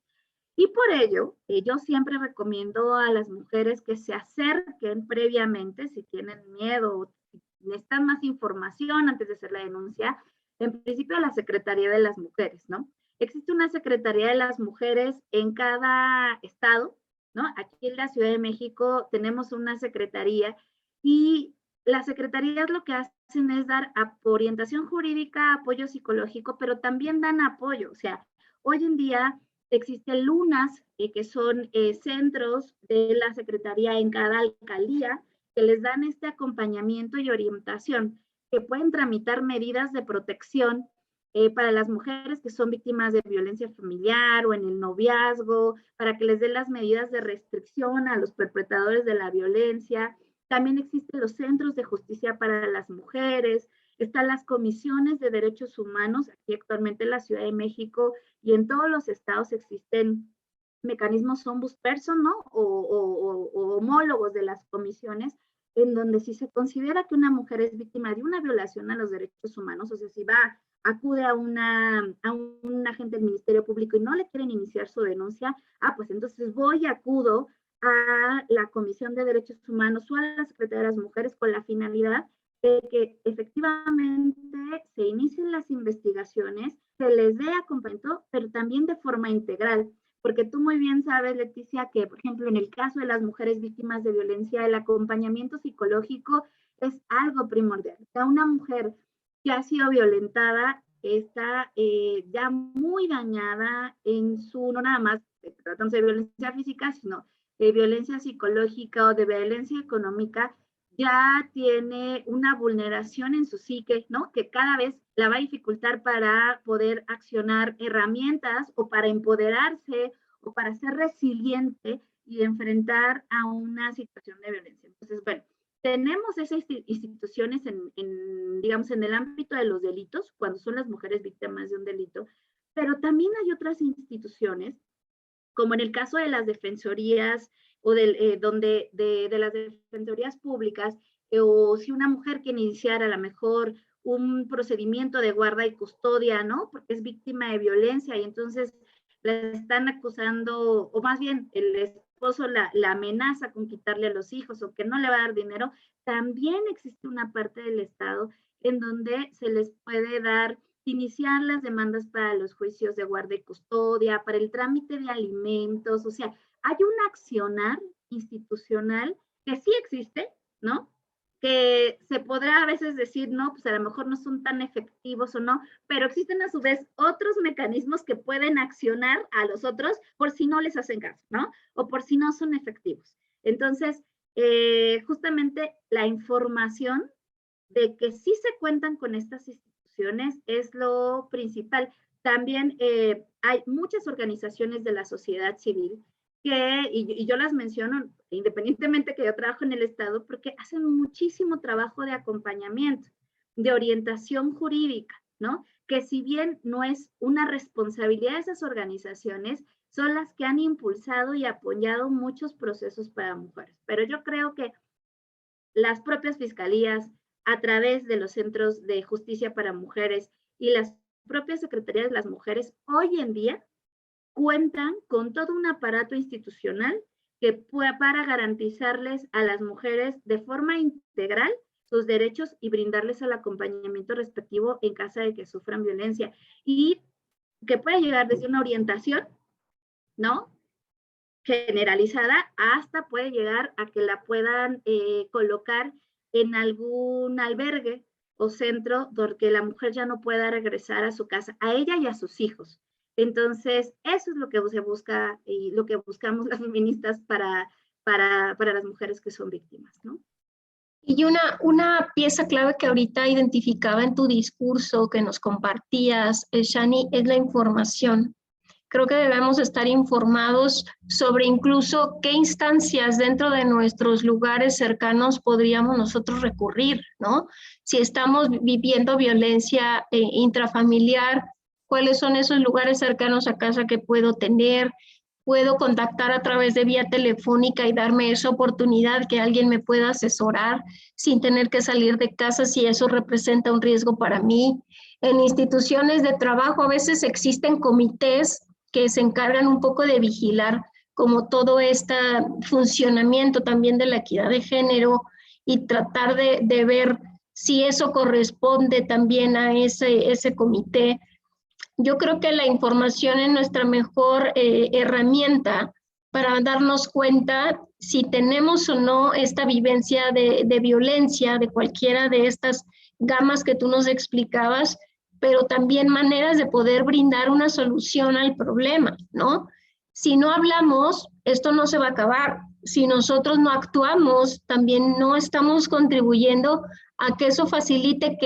Y por ello, yo siempre recomiendo a las mujeres que se acerquen previamente, si tienen miedo o necesitan más información antes de hacer la denuncia, en principio a la Secretaría de las Mujeres, ¿no? Existe una Secretaría de las Mujeres en cada estado, ¿no? Aquí en la Ciudad de México tenemos una secretaría y las secretarías lo que hacen es dar orientación jurídica, apoyo psicológico, pero también dan apoyo. O sea, hoy en día Existen lunas, que son centros de la Secretaría en cada alcaldía, que les dan este acompañamiento y orientación, que pueden tramitar medidas de protección para las mujeres que son víctimas de violencia familiar o en el noviazgo, para que les den las medidas de restricción a los perpetradores de la violencia. También existen los centros de justicia para las mujeres, están las comisiones de derechos humanos, aquí actualmente en la Ciudad de México y en todos los estados existen mecanismos ombudsperson, ¿no? O homólogos de las comisiones, en donde si se considera que una mujer es víctima de una violación a los derechos humanos, o sea, si acude a un agente del Ministerio Público y no le quieren iniciar su denuncia, pues entonces voy y acudo a la Comisión de Derechos Humanos o a la Secretaría de las Mujeres con la finalidad de que efectivamente se inicien las investigaciones, se les dé acompañamiento, pero también de forma integral. Porque tú muy bien sabes, Leticia, que por ejemplo en el caso de las mujeres víctimas de violencia, el acompañamiento psicológico es algo primordial. O sea, una mujer que ha sido violentada está ya muy dañada en su, no nada más tratándose de violencia física, sino de violencia psicológica o de violencia económica, ya tiene una vulneración en su psique, ¿no? Que cada vez la va a dificultar para poder accionar herramientas o para empoderarse o para ser resiliente y enfrentar a una situación de violencia. Entonces, bueno, tenemos esas instituciones digamos, en el ámbito de los delitos, cuando son las mujeres víctimas de un delito, pero también hay otras instituciones, como en el caso de las defensorías o de las defensorías públicas, o si una mujer quiere iniciar a lo mejor un procedimiento de guarda y custodia, ¿no? Porque es víctima de violencia y entonces la están acusando, o más bien el esposo la amenaza con quitarle a los hijos o que no le va a dar dinero, también existe una parte del Estado en donde se les puede dar, iniciar las demandas para los juicios de guarda y custodia, para el trámite de alimentos, o sea, hay un accionar institucional que sí existe, ¿no? Que se podrá a veces decir, no, pues a lo mejor no son tan efectivos o no, pero existen a su vez otros mecanismos que pueden accionar a los otros por si no les hacen caso, ¿no? O por si no son efectivos. Entonces, justamente la información de que sí se cuentan con estas instituciones es lo principal. También hay muchas organizaciones de la sociedad civil y yo las menciono independientemente que yo trabajo en el Estado, porque hacen muchísimo trabajo de acompañamiento, de orientación jurídica, ¿no? Que si bien no es una responsabilidad de esas organizaciones, son las que han impulsado y apoyado muchos procesos para mujeres. Pero yo creo que las propias fiscalías, a través de los centros de justicia para mujeres y las propias secretarías de las mujeres, hoy en día cuentan con todo un aparato institucional que para garantizarles a las mujeres de forma integral sus derechos y brindarles el acompañamiento respectivo en caso de que sufran violencia. Y que puede llegar desde una orientación, ¿no? Generalizada, hasta puede llegar a que la puedan colocar en algún albergue o centro donde la mujer ya no pueda regresar a su casa, a ella y a sus hijos. Entonces, eso es lo que se busca y lo que buscamos las feministas para las mujeres que son víctimas, ¿no? Y una pieza clave que ahorita identificaba en tu discurso que nos compartías, Shani, es la información. Creo que debemos estar informados sobre incluso qué instancias dentro de nuestros lugares cercanos podríamos nosotros recurrir, ¿no? Si estamos viviendo violencia intrafamiliar, ¿cuáles son esos lugares cercanos a casa que puedo tener? Puedo contactar a través de vía telefónica y darme esa oportunidad que alguien me pueda asesorar sin tener que salir de casa si eso representa un riesgo para mí. En instituciones de trabajo a veces existen comités que se encargan un poco de vigilar como todo este funcionamiento también de la equidad de género y tratar de ver si eso corresponde también a ese comité. Yo creo que la información es nuestra mejor herramienta para darnos cuenta si tenemos o no esta vivencia de violencia, de cualquiera de estas gamas que tú nos explicabas, pero también maneras de poder brindar una solución al problema, ¿no? Si no hablamos, esto no se va a acabar. Si nosotros no actuamos, también no estamos contribuyendo a que eso facilite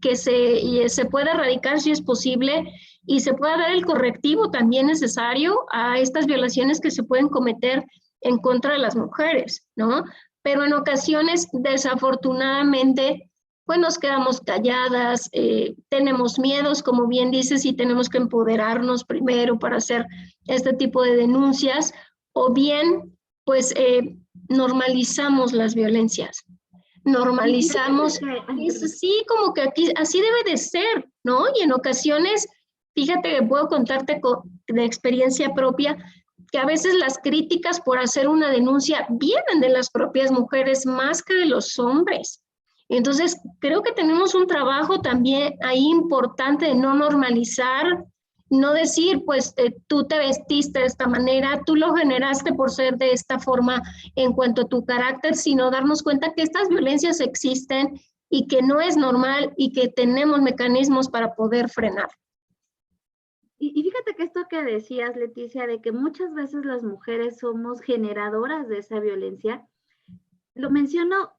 que se pueda erradicar si es posible y se pueda dar el correctivo también necesario a estas violaciones que se pueden cometer en contra de las mujeres, ¿no? Pero en ocasiones, desafortunadamente, pues nos quedamos calladas, tenemos miedos, como bien dices, y tenemos que empoderarnos primero para hacer este tipo de denuncias, o bien, pues, normalizamos las violencias. Normalizamos, es así como que aquí, así debe de ser, ¿no? Y en ocasiones, fíjate que puedo contarte de experiencia propia, que a veces las críticas por hacer una denuncia vienen de las propias mujeres más que de los hombres. Entonces, creo que tenemos un trabajo también ahí importante de no normalizar, no decir, pues tú te vestiste de esta manera, tú lo generaste por ser de esta forma en cuanto a tu carácter, sino darnos cuenta que estas violencias existen y que no es normal y que tenemos mecanismos para poder frenar. Y fíjate que esto que decías, Leticia, de que muchas veces las mujeres somos generadoras de esa violencia, lo menciono,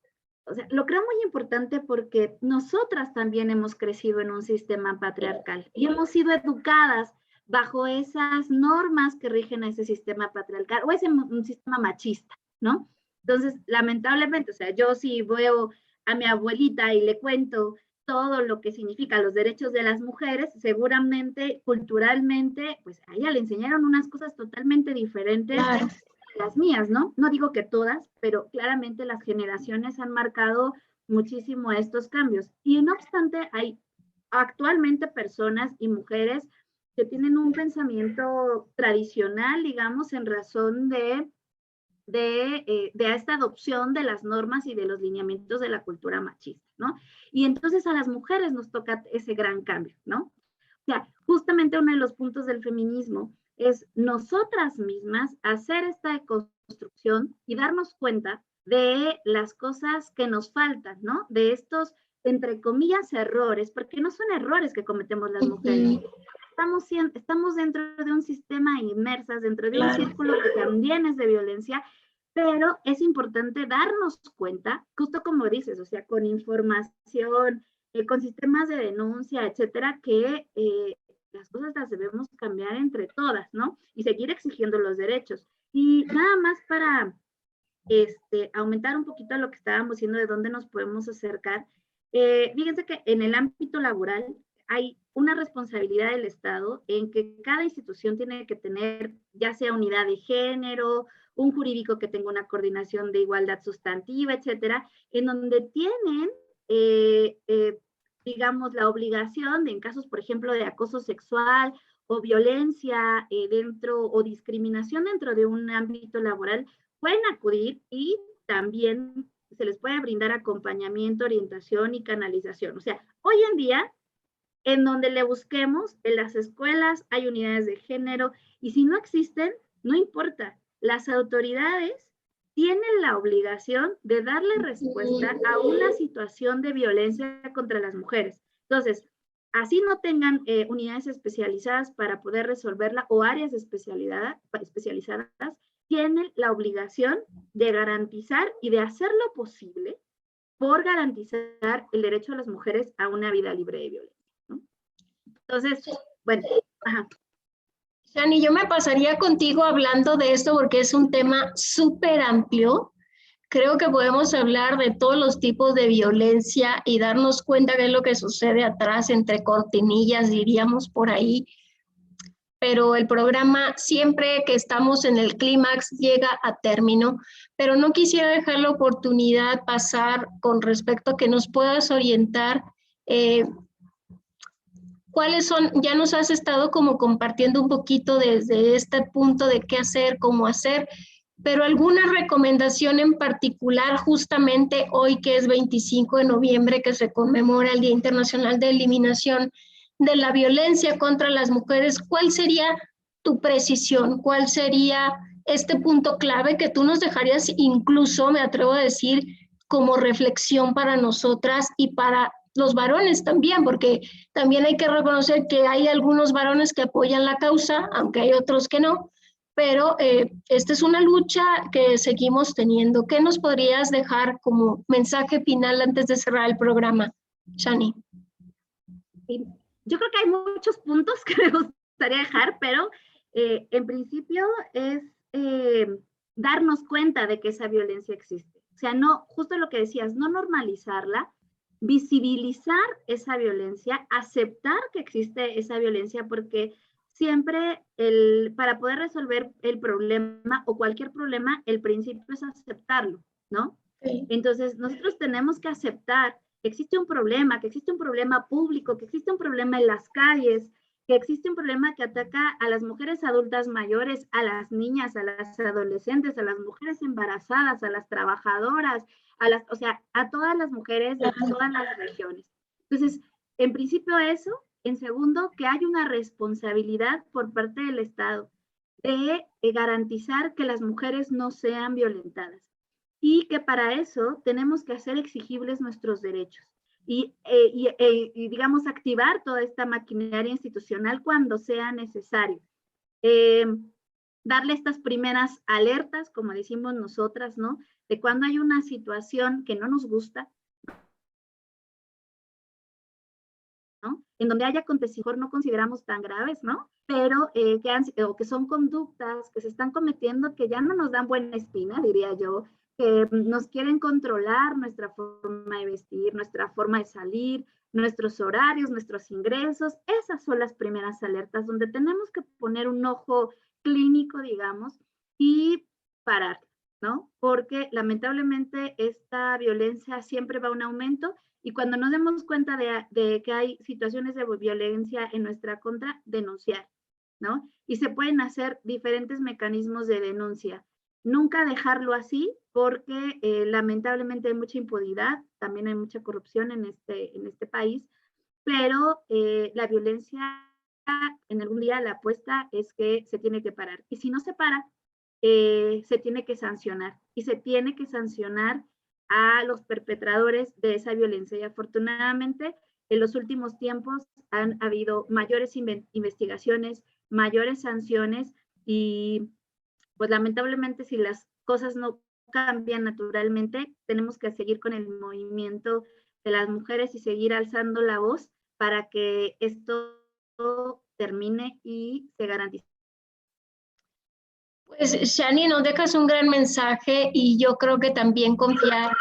o sea, lo creo muy importante porque nosotras también hemos crecido en un sistema patriarcal y hemos sido educadas bajo esas normas que rigen a ese sistema patriarcal o ese un sistema machista, ¿no? Entonces, lamentablemente, o sea, yo sí veo a mi abuelita y le cuento todo lo que significa los derechos de las mujeres, seguramente, culturalmente, pues a ella le enseñaron unas cosas totalmente diferentes Claro. las mías, ¿no? No digo que todas, pero claramente las generaciones han marcado muchísimo estos cambios. Y no obstante, hay actualmente personas y mujeres que tienen un pensamiento tradicional, digamos, en razón de esta adopción de las normas y de los lineamientos de la cultura machista, ¿no? Y entonces a las mujeres nos toca ese gran cambio, ¿no? O sea, justamente uno de los puntos del feminismo es nosotras mismas hacer esta construcción y darnos cuenta de las cosas que nos faltan, ¿no? De estos, entre comillas, errores, porque no son errores que cometemos las mujeres. Estamos dentro de un sistema inmersas, dentro de un círculo que también es de violencia, pero es importante darnos cuenta, justo como dices, o sea, con información, con sistemas de denuncia, etcétera, que las cosas las debemos cambiar entre todas, ¿no? Y seguir exigiendo los derechos. Y nada más para aumentar un poquito lo que estábamos diciendo de dónde nos podemos acercar, fíjense que en el ámbito laboral hay una responsabilidad del Estado en que cada institución tiene que tener ya sea unidad de género, un jurídico que tenga una coordinación de igualdad sustantiva, etcétera, en donde tienen, digamos, la obligación de, en casos, por ejemplo, de acoso sexual o violencia dentro o discriminación dentro de un ámbito laboral, pueden acudir y también se les puede brindar acompañamiento, orientación y canalización. O sea, hoy en día, en donde le busquemos, en las escuelas hay unidades de género y si no existen, no importa. Las autoridades tienen la obligación de darle respuesta a una situación de violencia contra las mujeres. Entonces, así no tengan unidades especializadas para poder resolverla o áreas especializadas, tienen la obligación de garantizar y de hacer lo posible por garantizar el derecho de las mujeres a una vida libre de violencia, ¿no? Entonces, bueno, ajá. Shani, yo me pasaría contigo hablando de esto porque es un tema súper amplio. Creo que podemos hablar de todos los tipos de violencia y darnos cuenta de lo que sucede atrás, entre cortinillas, diríamos por ahí. Pero el programa, siempre que estamos en el clímax, llega a término. Pero no quisiera dejar la oportunidad pasar con respecto a que nos puedas orientar. ¿Cuáles son? Ya nos has estado como compartiendo un poquito desde este punto de qué hacer, cómo hacer, pero alguna recomendación en particular justamente hoy que es 25 de noviembre que se conmemora el Día Internacional de Eliminación de la Violencia contra las Mujeres, ¿cuál sería tu precisión? ¿Cuál sería este punto clave que tú nos dejarías incluso, me atrevo a decir, como reflexión para nosotras y para los varones también, porque también hay que reconocer que hay algunos varones que apoyan la causa, aunque hay otros que no, pero esta es una lucha que seguimos teniendo. ¿Qué nos podrías dejar como mensaje final antes de cerrar el programa, Shani? Yo creo que hay muchos puntos que me gustaría dejar, pero en principio es darnos cuenta de que esa violencia existe. O sea, no, justo lo que decías, no normalizarla, visibilizar esa violencia, aceptar que existe esa violencia, porque siempre para poder resolver el problema o cualquier problema, el principio es aceptarlo, ¿no? Sí. Entonces, nosotros tenemos que aceptar que existe un problema, que existe un problema público, que existe un problema en las calles, que existe un problema que ataca a las mujeres adultas mayores, a las niñas, a las adolescentes, a las mujeres embarazadas, a las trabajadoras, o sea, a todas las mujeres de todas las regiones. Entonces, en principio eso. En segundo, que hay una responsabilidad por parte del Estado de garantizar que las mujeres no sean violentadas y que para eso tenemos que hacer exigibles nuestros derechos y digamos, activar toda esta maquinaria institucional cuando sea necesario. Darle estas primeras alertas, como decimos nosotras, ¿no? De cuando hay una situación que no nos gusta, ¿no? En donde haya acontecidos no consideramos tan graves, ¿no? Pero que son conductas que se están cometiendo que ya no nos dan buena espina, diría yo, que nos quieren controlar nuestra forma de vestir, nuestra forma de salir, nuestros horarios, nuestros ingresos. Esas son las primeras alertas donde tenemos que poner un ojo clínico, digamos, y parar, ¿no? Porque lamentablemente esta violencia siempre va a un aumento. Y cuando nos demos cuenta de que hay situaciones de violencia en nuestra contra, denunciar, ¿no? Y se pueden hacer diferentes mecanismos de denuncia. Nunca dejarlo así, porque lamentablemente hay mucha impunidad, también hay mucha corrupción en este país, pero la violencia, en algún día la apuesta es que se tiene que parar. Y si no se para, se tiene que sancionar. Y se tiene que sancionar a los perpetradores de esa violencia. Y afortunadamente, en los últimos tiempos han habido mayores investigaciones, mayores sanciones y pues lamentablemente si las cosas no cambian naturalmente, tenemos que seguir con el movimiento de las mujeres y seguir alzando la voz para que esto termine y se garantice. Pues Shani, nos dejas un gran mensaje y yo creo que también confiar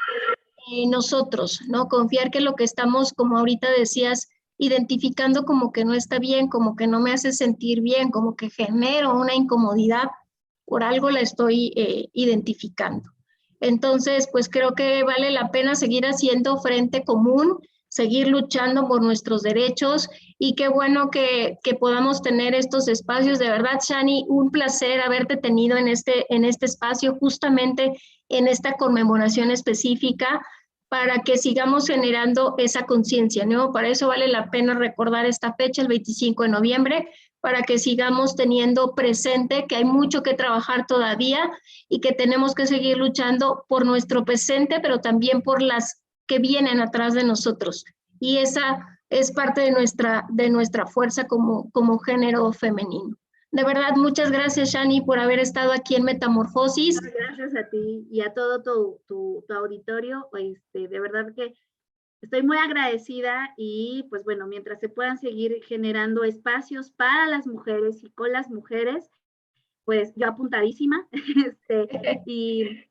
en nosotros, ¿no? Confiar que lo que estamos, como ahorita decías, identificando como que no está bien, como que no me hace sentir bien, como que genero una incomodidad, por algo la estoy identificando. Entonces, pues creo que vale la pena seguir haciendo frente común, seguir luchando por nuestros derechos y qué bueno que podamos tener estos espacios. De verdad, Shani, un placer haberte tenido en este espacio, justamente en esta conmemoración específica, para que sigamos generando esa conciencia, ¿no? Para eso vale la pena recordar esta fecha, el 25 de noviembre, para que sigamos teniendo presente que hay mucho que trabajar todavía y que tenemos que seguir luchando por nuestro presente, pero también por las que vienen atrás de nosotros. Y esa es parte de nuestra fuerza como género femenino. De verdad, muchas gracias, Shani, por haber estado aquí en Metamorfosis. Gracias a ti y a todo tu auditorio. De verdad que estoy muy agradecida y pues bueno, mientras se puedan seguir generando espacios para las mujeres y con las mujeres, pues yo apuntadísima. Y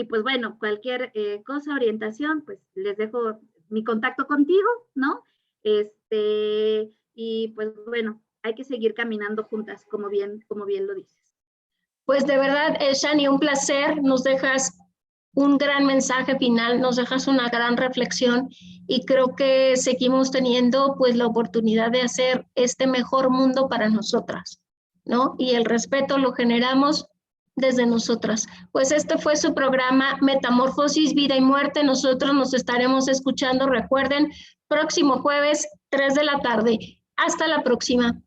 pues bueno, cualquier cosa, orientación, pues les dejo mi contacto contigo, ¿no? Y pues bueno, hay que seguir caminando juntas, como bien lo dices. Pues de verdad, Shani, un placer. Nos dejas un gran mensaje final, nos dejas una gran reflexión y creo que seguimos teniendo pues la oportunidad de hacer este mejor mundo para nosotras, ¿no? Y el respeto lo generamos desde nosotras. Pues este fue su programa Metamorfosis, Vida y Muerte. Nosotros nos estaremos escuchando, recuerden, próximo jueves, 3 de la tarde. Hasta la próxima.